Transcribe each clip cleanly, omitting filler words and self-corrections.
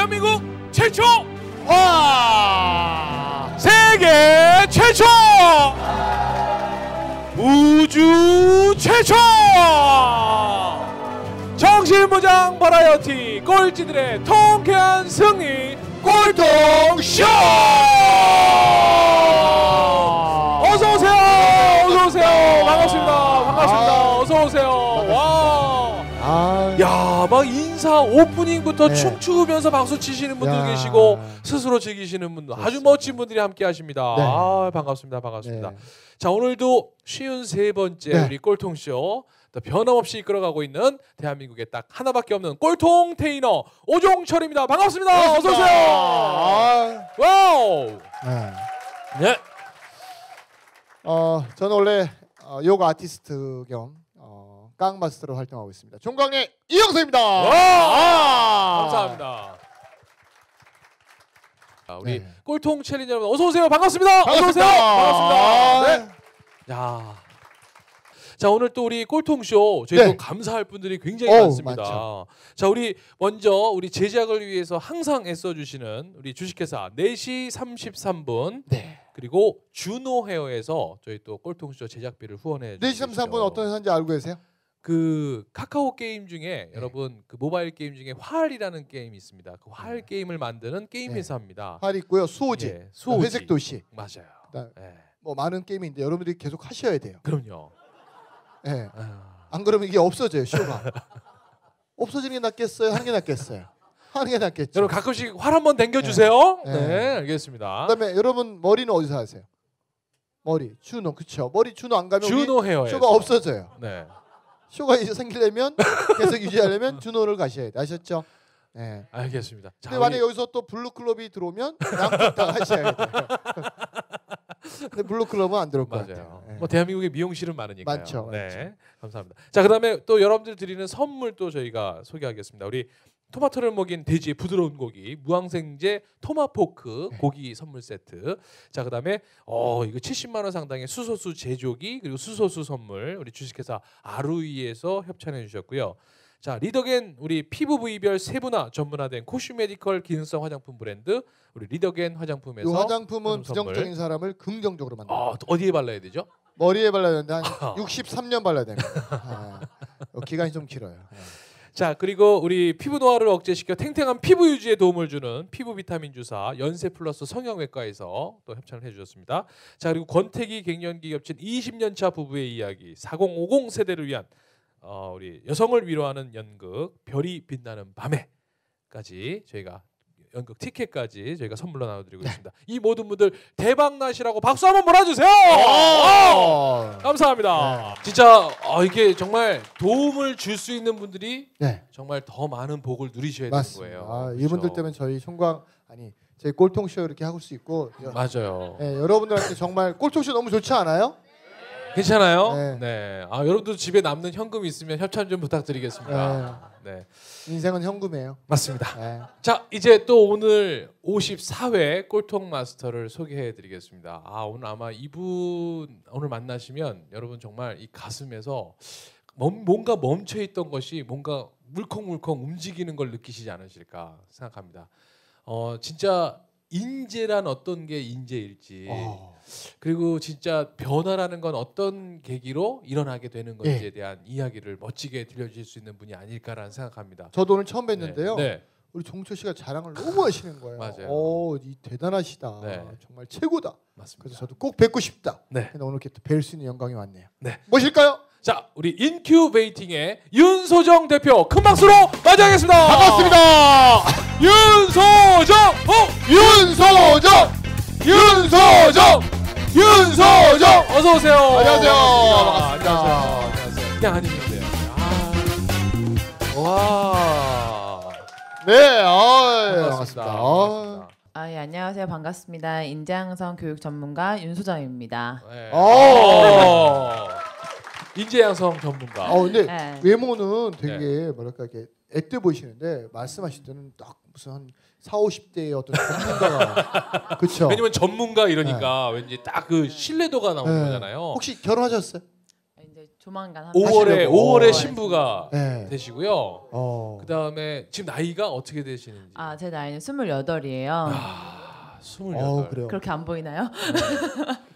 대한민국 최초, 와! 세계 최초, 우주 최초, 정신무장 버라이어티 꼴찌들의 통쾌한 승리 꼴통쇼! 어서오세요! 어서오세요! 반갑습니다. 어서오세요. 와! 야, 막 인사 오프닝부터 춤추면서 박수 치시는 분들 계시고 스스로 즐기시는 분들 아주 멋진 분들이 함께 하십니다. 아, 반갑습니다. 자, 오늘도 53번째 우리 꼴통쇼 변함없이 이끌어가고 있는 대한민국에 딱 하나밖에 없는 꼴통 테이너 오종철입니다. 반갑습니다. 어서 오세요. 와우. 네. 저는 원래 요가 아티스트 겸 깡 마스터로 활동하고 있습니다. 종강의 이영서입니다. 감사합니다. 자, 우리 꼴통 챌린저 여러분 어서 오세요. 반갑습니다. 어서 오세요. 반갑습니다. 네. 야. 자, 오늘 또 우리 꼴통쇼 저희 또 감사할 분들이 굉장히 많습니다. 많죠. 자, 우리 먼저 우리 제작을 위해서 항상 애써주시는 우리 주식회사 4시 33분 그리고 준호 헤어에서 저희 또 꼴통쇼 제작비를 후원해 주시죠. 4시 33분 어떤 회사인지 알고 계세요? 그 카카오 게임 중에 여러분 그 모바일 게임 중에 활이라는 게임이 있습니다. 그 활 게임을 만드는 게임 회사입니다. 활 있고요. 수호지, 수호지. 회색 도시. 맞아요. 뭐 많은 게임이 있는데 여러분들이 계속 하셔야 돼요. 그럼요. 안 그러면 이게 없어져요. 쇼가. 없어지는 게 낫겠어요? 하는 게 낫겠어요? 하는 게 낫겠죠. 여러분 가끔씩 활 한번 당겨주세요. 네, 알겠습니다. 그다음에 여러분 머리는 어디서 하세요? 머리 준호, 그렇죠. 머리 준호 안 가면 준호 헤어에서 쇼가 없어져요. 네. 쇼가 이제 생기려면 계속 유지하려면 준호를 가셔야 돼. 아셨죠? 네. 알겠습니다. 자, 근데 만약에 여기서 또 블루클럽이 들어오면 양쪽 다 하셔야 돼요. 근데 블루클럽은 안 들어올 것 같아요. 뭐 대한민국에 미용실은 많으니까요. 많죠. 네, 감사합니다. 자, 그다음에 또 여러분들 드리는 선물 또 저희가 소개하겠습니다. 우리 토마토를 먹인 돼지의 부드러운 고기 무항생제 토마포크 고기 선물 세트. 자, 그다음에 이거 70만 원 상당의 수소수 제조기 그리고 수소수 선물 우리 주식회사 아루이에서 협찬해 주셨고요. 자, 리더겐 우리 피부 부위별 세분화 전문화된 코슈메디컬 기능성 화장품 브랜드 우리 리더겐 화장품에서 이 화장품은 부정적인 사람을 긍정적으로 만든다. 어디에 발라야 되죠? 머리에 발라야 되는데 한 63년 발라야 됩니다. 기간이 좀 길어요. 자, 그리고 우리 피부 노화를 억제시켜 탱탱한 피부 유지에 도움을 주는 피부 비타민 주사 연세 플러스 성형외과에서 또 협찬을 해주셨습니다. 자, 그리고 권태기 갱년기 겹친 20년차 부부의 이야기 4050 세대를 위한 우리 여성을 위로하는 연극 별이 빛나는 밤에까지 저희가 연극 티켓까지 저희가 선물로 나눠드리고 있습니다. 이 모든 분들 대박 나시라고 박수 한번 몰아주세요. 감사합니다. 진짜 이게 정말 도움을 줄 수 있는 분들이 정말 더 많은 복을 누리셔야 되는 거예요. 그렇죠? 이분들 때문에 저희 총광 저희 꼴통쇼 이렇게 하고 수 있고. 맞아요. 여러분들한테 정말 꼴통쇼 너무 좋지 않아요? 괜찮아요? 네. 여러분들 집에 남는 현금이 있으면 협찬 좀 부탁드리겠습니다. 네. 인생은 현금이에요. 맞습니다. 자, 이제 또 오늘 54회 꼴통 마스터를 소개해드리겠습니다. 오늘 아마 이분 오늘 만나시면 여러분 정말 이 가슴에서 뭔가 멈춰있던 것이 뭔가 물컹물컹 움직이는 걸 느끼시지 않으실까 생각합니다. 진짜 인재란 어떤 게 인재일지 그리고 진짜 변화라는 건 어떤 계기로 일어나게 되는 건지에 대한 이야기를 멋지게 들려주실 수 있는 분이 아닐까라는 생각합니다. 저도 오늘 처음 뵀는데요. 우리 종철 씨가 자랑을 너무 하시는 거예요. 맞아요. 대단하시다. 정말 최고다. 맞습니다. 그래서 저도 꼭 뵙고 싶다. 근데 오늘 이렇게 뵐 수 있는 영광이 왔네요. 모실까요? 자, 우리 인큐베이팅의 윤소정 대표 큰 박수로 맞이하겠습니다. 반갑습니다. 윤소정 어서 오세요. 안녕하세요. 반갑습니다. 그냥 아니는데요. 와. 네, 반갑습니다. 예, 안녕하세요. 반갑습니다. 인재양성 교육 전문가 윤소정입니다. 인재양성 전문가. 근데 외모는 되게 뭐랄까 이렇게 액돼 보이시는데 말씀하실 때는 딱 무슨 한 40, 50대의 어떤 전문가가 그렇죠. 왜냐면 전문가 이러니까 왠지 딱 그 신뢰도가 나오는 거잖아요. 혹시 결혼하셨어요? 이제 조만간 5월에 신부가 네. 되시고요. 그다음에 지금 나이가 어떻게 되시는지. 제 나이는 28이에요. 28. 그래요. 그렇게 안 보이나요?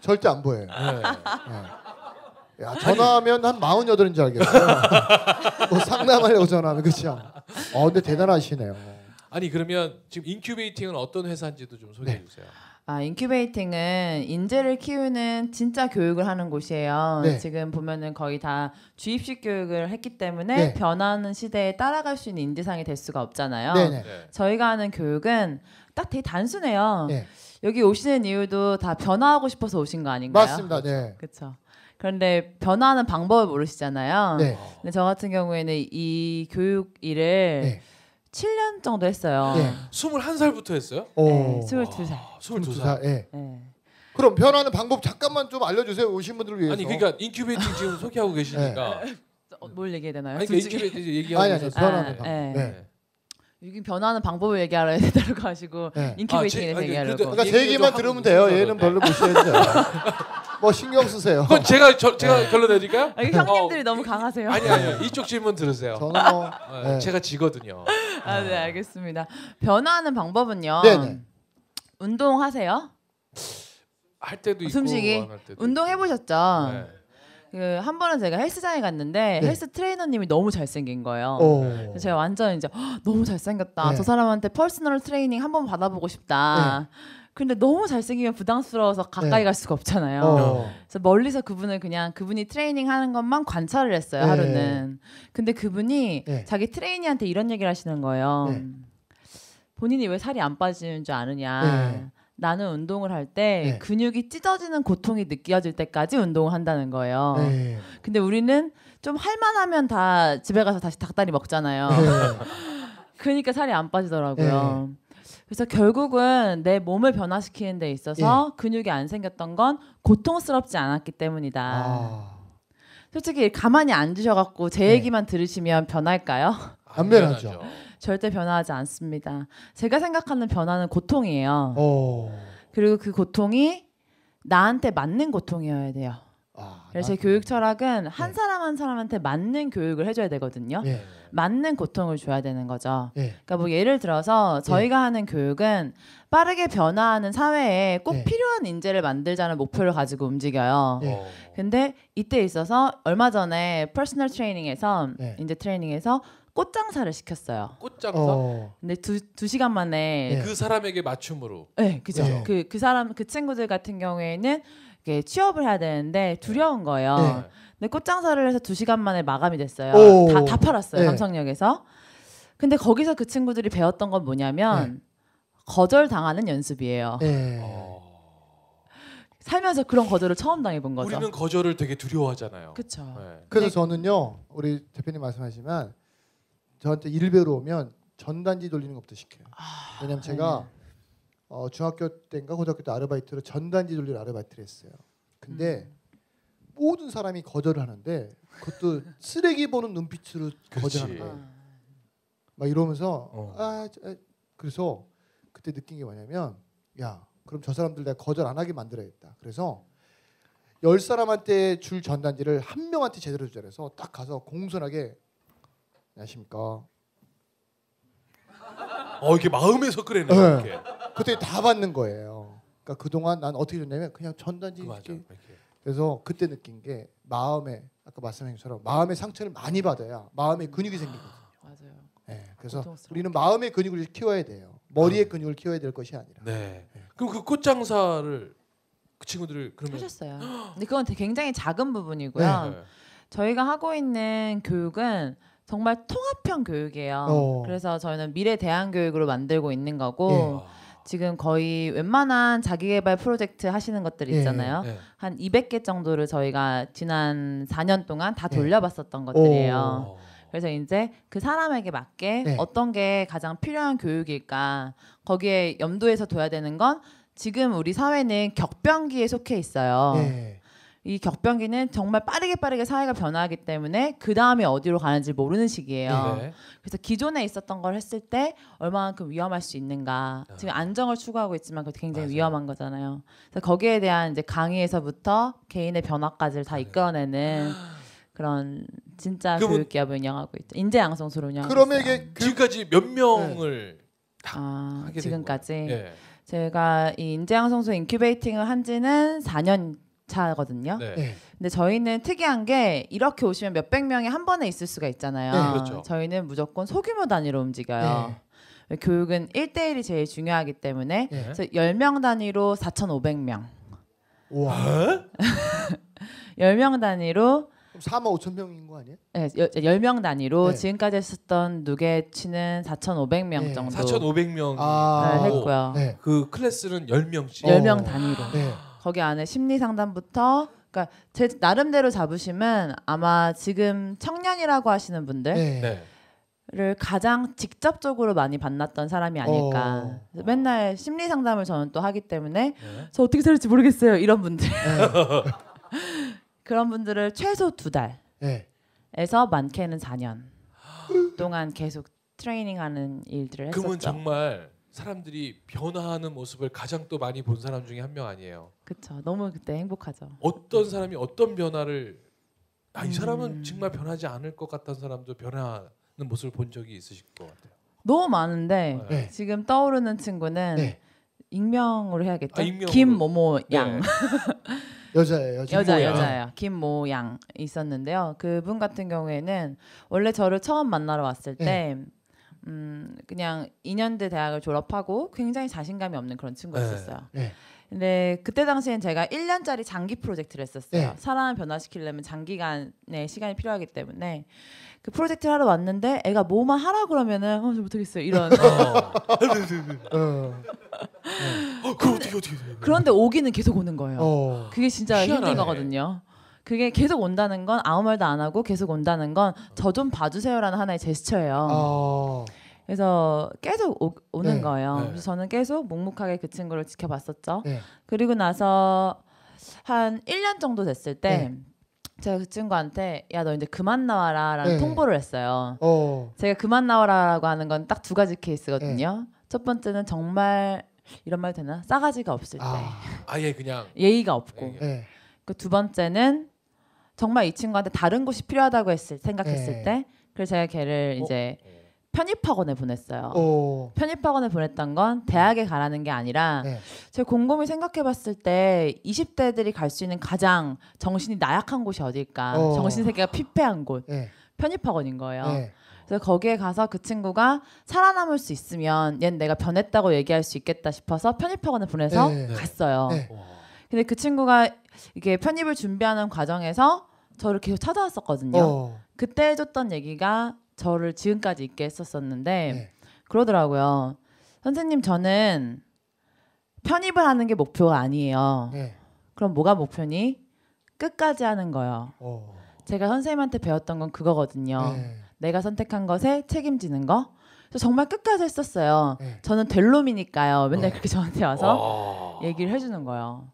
절대 안 보여요. 네. 야, 전화하면 한 48인 줄 알겠어요. 뭐 상담하려고 전화하면 그렇죠. 근데 대단하시네요. 아니 그러면 지금 인큐베이팅은 어떤 회사인지도 좀 소개해 주세요. 인큐베이팅은 인재를 키우는 진짜 교육을 하는 곳이에요. 네. 지금 보면은 거의 다 주입식 교육을 했기 때문에 네. 변하는 시대에 따라갈 수 있는 인재상이 될 수가 없잖아요. 네네. 네. 저희가 하는 교육은 딱 되게 단순해요. 네. 여기 오시는 이유도 다 변화하고 싶어서 오신 거 아닌가요? 맞습니다. 네. 그렇죠. 그런데 변화하는 방법을 모르시잖아요. 네. 근데 저 같은 경우에는 이 교육 일을 네. 7년 정도 했어요. 네. 21살부터 했어요? 네, 22살. 22살. 네. 네. 그럼 변하는 방법 잠깐만 좀 알려주세요. 오신 분들을 위해서. 아니 그러니까 인큐베이팅 지금 소개하고 계시니까. 뭘 얘기해야 되나요? 아니 그러니까 솔직히? 인큐베이팅 얘기하고 아니 있었어요. 변하는 방법. 네. 네. 여기 변하는 방법을 얘기하러 되다고 하시고 네. 인큐베이팅에 대해서 얘기하려고. 그러니까 제 얘기만 들으면 돼요. 얘는 별로 무시해도 돼요. 뭐 신경 쓰세요. 그건 제가 결론 내릴까요? 이게 형님들이 너무 강하세요. 아니 이쪽 질문 들으세요. 저는 뭐 네. 제가 지거든요. 네, 알겠습니다. 변화하는 방법은요. 네네. 운동하세요? 할 때도 있고 숨쉬기. 안 할 때도 운동 있고. 해보셨죠? 네. 한 번은 제가 헬스장에 갔는데 네. 헬스 트레이너님이 너무 잘생긴 거예요. 그래서 제가 완전 이제 너무 잘생겼다. 네. 저 사람한테 퍼스널 트레이닝 한번 받아보고 싶다. 근데 너무 잘생기면 부담스러워서 가까이 네. 갈 수가 없잖아요. 네. 그래서 멀리서 그분이 트레이닝 하는 것만 관찰을 했어요. 네. 하루는. 근데 그분이 네. 자기 트레이니한테 이런 얘기를 하시는 거예요. 네. 본인이 왜 살이 안 빠지는 줄 아느냐. 네. 나는 운동을 할 때 네. 근육이 찢어지는 고통이 느껴질 때까지 운동을 한다는 거예요. 네. 근데 우리는 좀 할만하면 다 집에 가서 다시 닭다리 먹잖아요. 네. 그러니까 살이 안 빠지더라고요. 그래서 결국은 내 몸을 변화시키는 데 있어서 근육이 안 생겼던 건 고통스럽지 않았기 때문이다. 솔직히 가만히 앉으셔갖고 제 얘기만 들으시면 변할까요? 안 변하죠. 절대 변화하지 않습니다. 제가 생각하는 변화는 고통이에요. 오. 그리고 그 고통이 나한테 맞는 고통이어야 돼요. 그래서 제 교육 철학은 한 사람 한 사람한테 맞는 교육을 해줘야 되거든요. 예. 맞는 고통을 줘야 되는 거죠. 예. 그러니까 뭐 예를 들어서 저희가 하는 교육은 빠르게 변화하는 사회에 꼭 예. 필요한 인재를 만들자는 목표를 가지고 움직여요. 예. 근데 이때 있어서 얼마 전에 퍼스널 트레이닝에서 예. 인재 트레이닝에서 꽃장사를 시켰어요. 꽃장사. 근데 두 시간 만에 예. 그 사람에게 맞춤으로. 네, 그죠. 예. 그 친구들 같은 경우에는 이렇게 취업을 해야 되는데 두려운 거예요. 예. 근데 꽃장사를 해서 2시간 만에 마감이 됐어요. 오. 다 팔았어요. 예. 삼성역에서. 근데 거기서 그 친구들이 배웠던 건 뭐냐면 거절당하는 연습이에요. 예. 살면서 그런 거절을 처음 당해본 거죠. 우리는 거절을 되게 두려워하잖아요. 그렇죠. 네. 그래서 저는요, 우리 대표님 말씀하시면 저한테 일 배우러 오면 전단지 돌리는 것부터 시켜요. 왜냐면 제가 중학교 때인가 고등학교 때 아르바이트로 전단지 돌리는 아르바이트를 했어요. 근데 모든 사람이 거절을 하는데 그것도 쓰레기 보는 눈빛으로 거절하는 거예요. 막 이러면서 그래서 그때 느낀 게 뭐냐면 야 그럼 저 사람들 내가 거절 안 하게 만들어야겠다. 그래서 10사람한테 줄 전단지를 한 명한테 제대로 주자 그래서 딱 가서 공손하게 안녕하십니까. 이렇게 마음에서 그래네요. 네. 이렇게. 그때 다 받는 거예요. 그러니까 그동안 난 어떻게 줬냐면 그냥 전단지 맞아. 이렇게. 이렇게. 그래서 그때 느낀 게 마음에 아까 말씀하신 것처럼 마음의 상처를 많이 받아야 마음의 근육이 생기거든요. 맞아요. 네, 그래서 고통스럽게. 우리는 마음의 근육을 키워야 돼요. 머리의 근육을 키워야 될 것이 아니라. 네. 그럼 그 꽃장사를 그 친구들을 그러면 하셨어요. 근데 그건 굉장히 작은 부분이고요. 네. 저희가 하고 있는 교육은 정말 통합형 교육이에요. 그래서 저희는 미래 대안 교육으로 만들고 있는 거고 지금 거의 웬만한 자기개발 프로젝트 하시는 것들이 있잖아요. 한 200개 정도를 저희가 지난 4년 동안 다 돌려봤었던 것들이에요. 그래서 이제 그 사람에게 맞게 어떤 게 가장 필요한 교육일까 거기에 염두에서 둬야 되는 건 지금 우리 사회는 격변기에 속해 있어요. 이 격변기는 정말 빠르게 사회가 변화하기 때문에 그 다음에 어디로 가는지 모르는 시기예요. 그래서 기존에 있었던 걸 했을 때 얼마만큼 위험할 수 있는가. 지금 안정을 추구하고 있지만 그것도 굉장히 위험한 거잖아요. 그래서 거기에 대한 이제 강의에서부터 개인의 변화까지를 다 이끌어내는 그런 진짜 그러면- 교육 기업을 운영하고 있죠. 인재 양성소를 운영하고 그러면 있어요. 이게 지금까지 몇 명을 하게 된 지금까지 거예요? 예. 제가 이 인재 양성소 인큐베이팅을 한 지는 4년 차거든요. 네. 네. 근데 저희는 특이한 게 이렇게 오시면 몇백 명이 한 번에 있을 수가 있잖아요. 네, 그렇죠. 저희는 무조건 소규모 단위로 움직여요. 교육은 1대1이 제일 중요하기 때문에 네. 그래서 10명 단위로 4,500명. 와. 10명 단위로 그럼 4만 5천 명인 거 아니에요? 네, 10명 단위로 네. 지금까지 했었던 누계치는 4,500명 네. 정도 4,500명이 했고요. 네. 그 클래스는 10명씩. 10명 단위로. 네. 거기 안에 심리 상담부터 그러니까 제 나름대로 잡으시면 아마 지금 청년이라고 하시는 분들을 네. 가장 직접적으로 많이 만났던 사람이 아닐까. 그래서 맨날 심리 상담을 저는 또 하기 때문에 네. 저 어떻게 살지 모르겠어요. 이런 분들. 네. 그런 분들을 최소 2달에서 네. 많게는 4년 동안 계속 트레이닝하는 일들을 했었죠. 그러면 정말 사람들이 변화하는 모습을 가장 또 많이 본 사람 중에 한 명 아니에요. 그렇죠. 너무 그때 행복하죠. 어떤 사람이 어떤 변화를 이 사람은 정말 변하지 않을 것 같다는 사람도 변화하는 모습을 본 적이 있으실 것 같아요. 너무 많은데 네. 지금 떠오르는 친구는 네. 익명으로 해야겠죠. 익명으로. 김모모 양. 네. 여자예요. 여자예요. 김모 양 있었는데요. 그분 같은 경우에는 원래 저를 처음 만나러 왔을 때 그냥 2년대 대학을 졸업하고 굉장히 자신감이 없는 그런 친구였었어요. 네. 근데 그때 당시엔 제가 1년짜리 장기 프로젝트를 했었어요. 네. 사람을 변화시키려면 장기간의 시간이 필요하기 때문에 그 프로젝트를 하러 왔는데 애가 뭐만 하라 그러면은 저 못하겠어요. 이런. 그럼 어떻게 그런데 오기는 계속 오는 거예요. 그게 진짜 희한하네. 힘든 거거든요. 그게 계속 온다는 건 아무 말도 안 하고 계속 온다는 건 저 좀 봐주세요라는 하나의 제스처예요. 그래서 계속 오는 네. 거예요. 네. 그래서 저는 계속 묵묵하게 그 친구를 지켜봤었죠. 네. 그리고 나서 한 1년 정도 됐을 때 네. 제가 그 친구한테 야 너 이제 그만 나와라라는 네. 통보를 했어요. 제가 그만 나와라라고 하는 건 딱 2가지 케이스거든요. 첫 번째는 정말 이런 말 되나? 싸가지가 없을 때. 아예 그냥 예의가 없고. 네. 그 두 번째는 정말 이 친구한테 다른 곳이 필요하다고 생각했을 네. 때 그래서 제가 걔를 이제 편입학원에 보냈어요. 편입학원에 보냈던 건 대학에 가라는 게 아니라 네. 제가 곰곰이 생각해봤을 때 20대들이 갈 수 있는 가장 정신이 나약한 곳이 어딜까? 정신세계가 피폐한 곳. 네. 편입학원인 거예요. 네. 그래서 거기에 가서 그 친구가 살아남을 수 있으면 얘는 내가 변했다고 얘기할 수 있겠다 싶어서 편입학원에 보내서 네. 갔어요. 네. 근데 그 친구가 이게 편입을 준비하는 과정에서 저를 계속 찾아왔었거든요. 그때 해줬던 얘기가 저를 지금까지 있게 했었었는데 네. 그러더라고요. 선생님 저는 편입을 하는 게 목표가 아니에요. 네. 그럼 뭐가 목표니? 끝까지 하는 거요. 제가 선생님한테 배웠던 건 그거거든요. 네. 내가 선택한 것에 책임지는 거. 그래서 정말 끝까지 했었어요. 네. 저는 될 놈이니까요. 맨날 그렇게 저한테 와서 얘기를 해주는 거예요.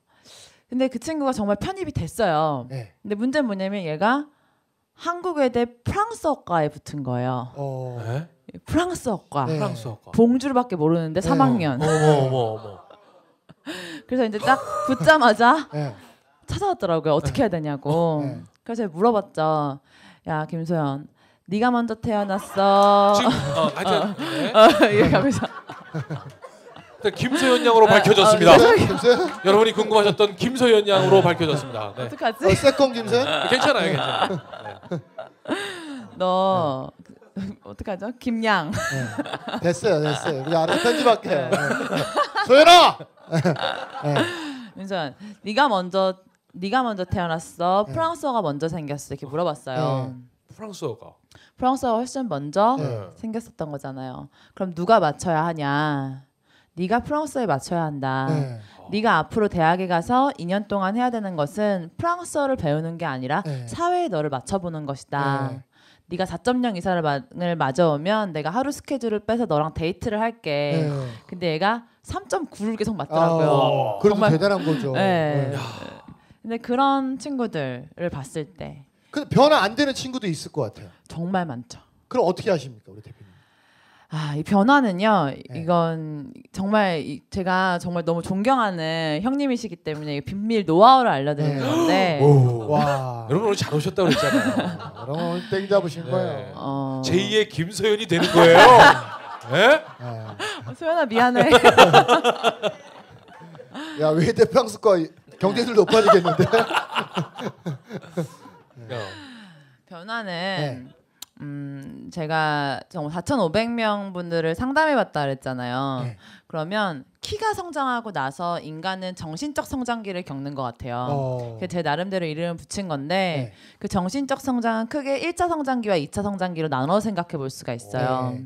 근데 그 친구가 정말 편입이 됐어요. 네. 근데 문제는 뭐냐면 얘가 한국외대 프랑스어과에 붙은 거예요. 네? 프랑스어과. 네. 프랑스어과. 봉주르밖에 모르는데 네. 3학년. 어머. 그래서 이제 딱 붙자마자 네. 찾아왔더라고요. 어떻게 해야 되냐고. 네. 그래서 제가 물어봤죠. 야 김소연, 네가 먼저 태어났어. 지금 하여튼 네. 이렇게 하면서 일단 김소연 양으로 밝혀졌습니다. 김서연? 여러분이 궁금하셨던 김소연 양으로 밝혀졌습니다. 네. 어떡하지? 세컨 김서연? 괜찮아요. 네. 너 어떡하죠? 김양. 네. 됐어요. 우리 알아 편집할게요. 네. 소연아. 민선, 네가 먼저 태어났어. 프랑스어가 먼저 생겼어. 이렇게 물어봤어요. 프랑스어가. 프랑스어가 훨씬 먼저 네. 생겼었던 거잖아요. 그럼 누가 맞춰야 하냐? 네가 프랑스어에 맞춰야 한다. 네. 네가 앞으로 대학에 가서 2년 동안 해야 되는 것은 프랑스어를 배우는 게 아니라 네. 사회에 너를 맞춰보는 것이다. 네. 네가 4.0 이상을 맞아오면 내가 하루 스케줄을 빼서 너랑 데이트를 할게. 네. 근데 얘가 3.9를 계속 맞더라고요. 그래도 정말- 대단한 거죠. 네. 네. 근데 그런 친구들을 봤을 때 근데 변화 안 되는 친구도 있을 것 같아요. 정말 많죠. 그럼 어떻게 하십니까, 우리 대표님? 이 변화는요. 네. 이건 정말 제가 정말 너무 존경하는 형님이시기 때문에 비밀 노하우를 알려드리는 네. 건데. 와. 여러분 오늘 잘 오셨다고 그랬잖아요. 여러분 오늘 땡 잡으신 네. 거예요. 제2의 김소연이 되는 거예요. 네? 소연아 미안해. 야 외대 프랑스과 경쟁률 높아지겠는데. 변화는 제가 정말 4,500명 분들을 상담해봤다 그랬잖아요. 네. 그러면 키가 성장하고 나서 인간은 정신적 성장기를 겪는 것 같아요. 제 나름대로 이름을 붙인 건데 그 정신적 성장은 크게 1차 성장기와 2차 성장기로 나눠 생각해 볼 수가 있어요.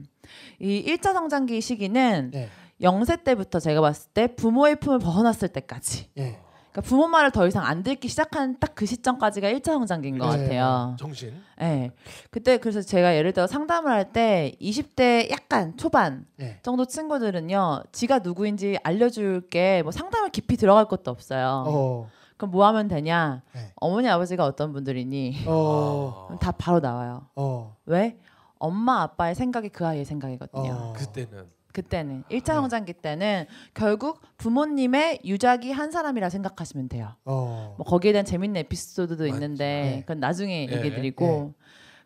이 1차 성장기 시기는 0세 때부터 제가 봤을 때 부모의 품을 벗어났을 때까지. 그러니까 부모 말을 더 이상 안 듣기 시작한 딱 그 시점까지가 1차 성장기인 것 같아요. 정신. 네. 그때 그래서 제가 예를 들어 상담을 할 때 20대 약간 초반 정도 친구들은요. 지가 누구인지 알려줄게 뭐 상담을 깊이 들어갈 것도 없어요. 그럼 뭐 하면 되냐? 어머니 아버지가 어떤 분들이니? 그럼 다 바로 나와요. 왜? 엄마 아빠의 생각이 그 아이의 생각이거든요. 그때는 1차 성장기 때는 결국 부모님의 유작이 한 사람이라 생각하시면 돼요. 뭐 거기에 대한 재밌는 에피소드도 있는데 그건 나중에 얘기드리고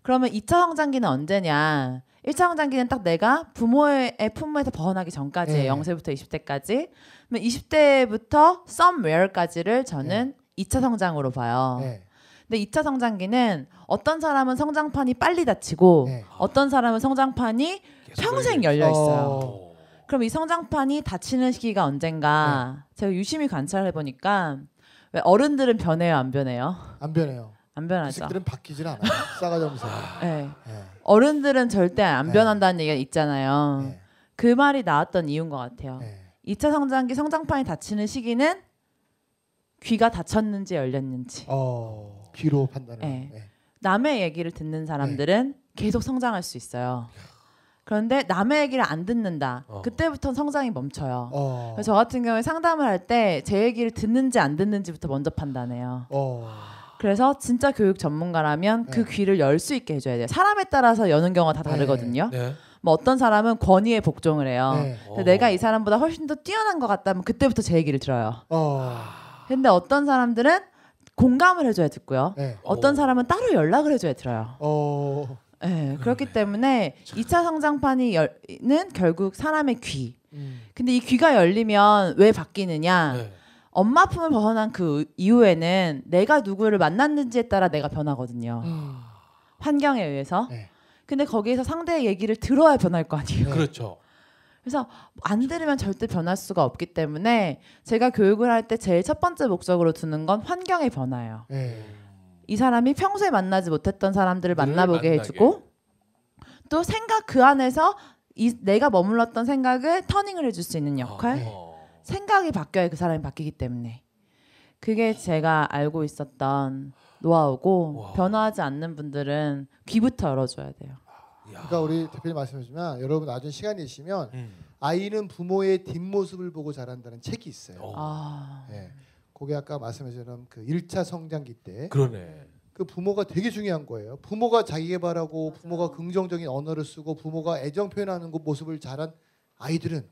그러면 2차 성장기는 언제냐? 1차 성장기는 딱 내가 부모의 품에서 벗어나기 전까지예요. 0세부터 20대까지. 그러면 20대부터 somewhere까지를 저는 2차 성장으로 봐요. 근데 2차 성장기는 어떤 사람은 성장판이 빨리 닫히고 어떤 사람은 성장판이 평생 열려 있어요. 그럼 이 성장판이 닫히는 시기가 언젠가 제가 유심히 관찰해 보니까 왜 어른들은 변해요, 안 변해요? 안 변해요. 안 그 변하죠. 새끼들은 바뀌질 않아요. 싸가지 없는 사람. 어른들은 절대 안 변한다는 얘기가 있잖아요. 그 말이 나왔던 이유인 것 같아요. 2차 성장기 성장판이 닫히는 시기는 귀가 닫혔는지 열렸는지. 귀로 판단을. 남의 얘기를 듣는 사람들은 계속 성장할 수 있어요. 그런데 남의 얘기를 안 듣는다. 그때부터는 성장이 멈춰요. 그래서 저 같은 경우에 상담을 할 때 제 얘기를 듣는지 안 듣는지부터 먼저 판단해요. 그래서 진짜 교육 전문가라면 그 귀를 열 수 있게 해줘야 돼요. 사람에 따라서 여는 경우가 다 다르거든요. 뭐 어떤 사람은 권위에 복종을 해요. 근데 내가 이 사람보다 훨씬 더 뛰어난 것 같다면 그때부터 제 얘기를 들어요. 근데 어떤 사람들은 공감을 해줘야 듣고요. 어떤 사람은 따로 연락을 해줘야 들어요. 그렇기 때문에 2차 성장판이는 결국 사람의 귀. 근데 이 귀가 열리면 왜 바뀌느냐? 엄마 품을 벗어난 그 이후에는 내가 누구를 만났는지에 따라 내가 변하거든요. 환경에 의해서. 근데 거기에서 상대의 얘기를 들어야 변할 거 아니에요. 그렇죠. 그래서 안 들으면 절대 변할 수가 없기 때문에 제가 교육을 할 때 제일 첫 번째 목적으로 두는 건 환경의 변화예요. 이 사람이 평소에 만나지 못했던 사람들을 만나보게 해주고 또 생각 그 안에서 내가 머물렀던 생각을 터닝을 해줄 수 있는 역할. 생각이 바뀌어야 그 사람이 바뀌기 때문에. 그게 제가 알고 있었던 노하우고 변화하지 않는 분들은 귀부터 열어줘야 돼요. 그러니까 우리 대표님 말씀해주면 여러분 나중에 시간 내시면 아이는 부모의 뒷모습을 보고 자란다는 책이 있어요. 그게 아까 말씀하신 그 1차 성장기 때 그 부모가 되게 중요한 거예요. 부모가 자기 개발하고 부모가 긍정적인 언어를 쓰고 부모가 애정 표현하는 그 모습을 자란 아이들은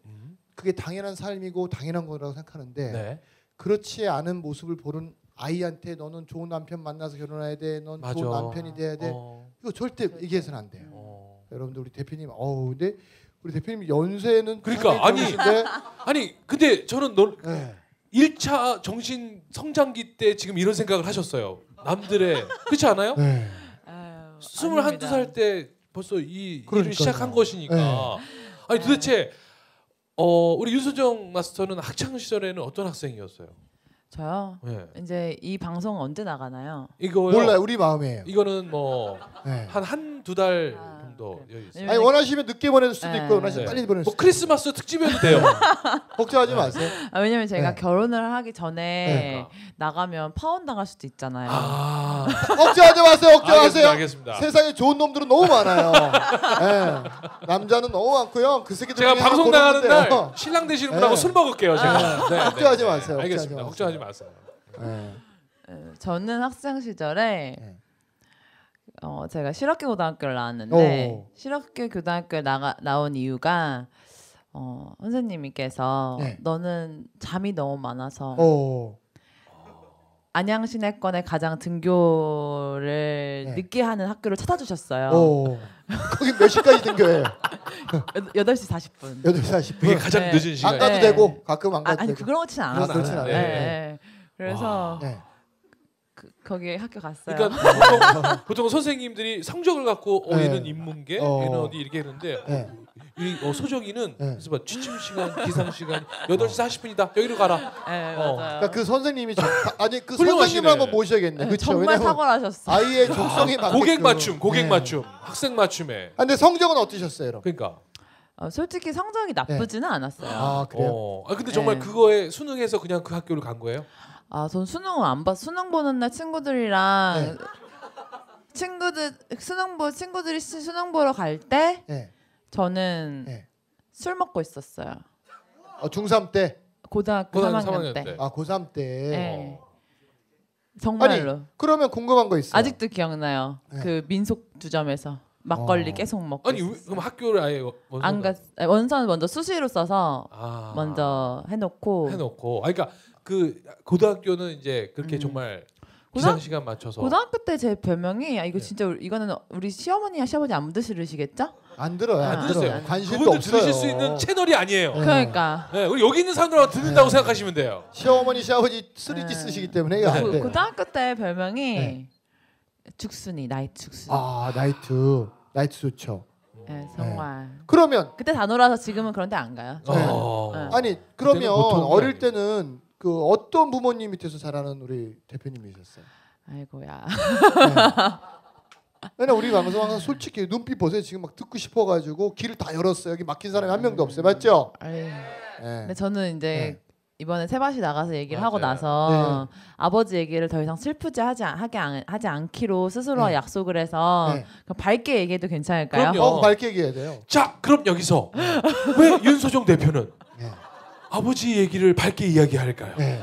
그게 당연한 삶이고 당연한 거라고 생각하는데 그렇지 않은 모습을 보는 아이한테 너는 좋은 남편 만나서 결혼해야 돼. 넌 좋은 남편이 돼야 돼. 이거 절대 얘기해서는 안 돼요. 여러분들 우리 대표님 근데 우리 대표님 연세는 그러니까 아니 근데 저는 1차 정신 성장기 때 지금 이런 생각을 하셨어요. 남들의 그렇지 않아요? 21~22살 때 벌써 이 일을 시작한 것이니까. 아니 도대체 우리 유수정 마스터는 학창 시절에는 어떤 학생이었어요? 저요? 이제 이 방송 언제 나가나요? 이거요? 몰라요. 우리 마음이에요. 이거는 뭐 한두 달 정도 여유 있어요. 아니 원하시면 늦게 보낼 수도 있고 원하시면 빨리 보낼 수도 있고. 크리스마스 특집이어도 돼요. 걱정하지 마세요. 왜냐면 제가 결혼을 하기 전에 나가면 파혼 당할 수도 있잖아요. 걱정하지 마세요. 걱정하세요. 알겠습니다. 세상에 좋은 놈들은 너무 많아요. 남자는 너무 많고요. 그 새끼들 제가 방송 나가는 날 신랑 되시는 분하고 술 먹을게요. 제가. 걱정하지 마세요. 걱정하지 마세요. 저는 학생 시절에 제가 실업계 고등학교를 나왔는데 오. 실업계 고등학교에 나온 이유가 선생님께서 네. 너는 잠이 너무 많아서 오. 안양시내권의 가장 등교를 네. 늦게 하는 학교를 찾아주셨어요. 오. 거기 몇 시까지 등교해요? 8시 40분. 8시 40분. 그게 가장 네. 늦은 시간. 안 가도 네. 되고 가끔 안 가도 아니 되고. 그렇진 그렇진 않았어요. 않아요. 네. 네. 네. 그래서 네. 거기 학교 갔어요. 그러니까 보통 선생님들이 성적을 갖고 네. 얘는 인문계, 어. 얘는 어디 이렇게 했는데 네. 이 소정이는 네. 그래서 봐, 취침 시간, 기상 시간 8시 40분이다. 여기로 가라. 네, 어. 맞아요. 그러니까 그 선생님이 아니 그 훌륭하시네. 선생님을 한번 모셔야겠네. 네, 그렇죠. 정말 왜냐면 탁월하셨어요. 아이의 족성에 맞게끔. 고객 네. 맞춤, 학생 맞춤에. 아, 근데 성적은 어떠셨어요, 여러분? 그러니까. 솔직히 성적이 나쁘지는 않았어요. 아, 그래요? 근데 정말 네. 그거에 수능해서 그냥 그 학교를 간 거예요? 전 수능을 안 봤. 수능 보는 날 친구들이랑 친구들이 수능 보러 갈 때 네. 저는 네. 술 먹고 있었어요. 중3 때. 고등학교 고등학교 3학년 때. 때. 아, 고3 때. 네. 정말로. 그러면 궁금한 거 있어요. 아직도 기억나요. 네. 그 민속 주점에서 막걸리 계속 먹고. 아니 있었어요. 그럼 학교를 아예 원서가 안 갔. 원서는 먼저 수시로 써서 아, 먼저 해놓고. 그러니까 그 고등학교는 이제 그렇게 정말 기상 시간 맞춰서 고등학교 때 제 별명이 이거 진짜 이거는 우리 시어머니와 시아버지 안 들으시겠죠? 안 들어요. 안 안 들으세요. 들어요. 관심도 그분들 없어요. 들으실 수 있는 채널이 아니에요. 네. 그러니까 네, 우리 여기 있는 사람들하고 듣는다고 생각하시면 돼요. 시어머니, 시아버지 3G 네. 쓰시기 때문에 이거 안 돼요. 고등학교 때 별명이 네. 죽순이 나이트 죽순이. 아, 나이트 좋죠. 네, 정말. 그러면 그때 다 놀아서 지금은 그런데 안 가요. 어. 아니 그러면 그때는 보통이 어릴 아니에요. 때는 그 어떤 부모님 밑에서 자라는 우리 대표님이셨어요? 아이고야. 왜냐 우리 방송 항상 솔직히 눈빛 보세요. 지금 막 듣고 싶어가지고 길을 다 열었어요. 여기 막힌 사람이 한 명도 없어요. 맞죠? 아유. 네. 근데 저는 이제 이번에 세바시 나가서 얘기를 하고 맞아요. 나서 아버지 얘기를 더 이상 슬프지 하지 않기로 스스로 네. 약속을 해서 네. 그럼 밝게 얘기해도 괜찮을까요? 그럼요. 밝게 얘기해야 돼요. 자, 그럼 여기서 왜 윤소정 대표는 네. 아버지 얘기를 밝게 이야기할까요? 네.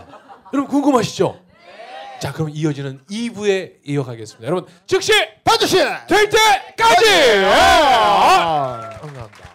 여러분 궁금하시죠? 자, 그럼 이어지는 2부에 이어가겠습니다. 여러분 즉시 반드시 될 때까지. 아. 감사합니다.